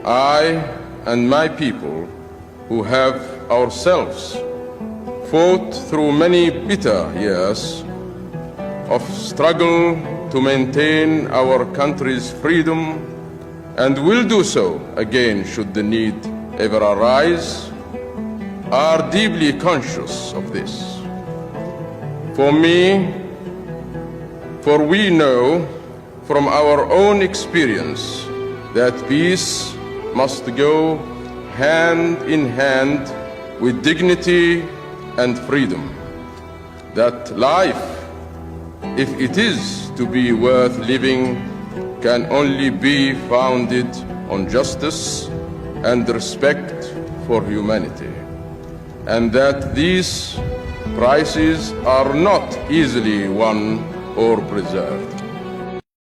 I and my people, who have ourselves fought through many bitter years of struggle to maintain our country's freedom, and will do so again should the need ever arise, are deeply conscious of this. For we know from our own experience that peace must go hand in hand with dignity and freedom. That life, if it is to be worth living, can only be founded on justice and respect for humanity, and that these prices are not easily won or preserved.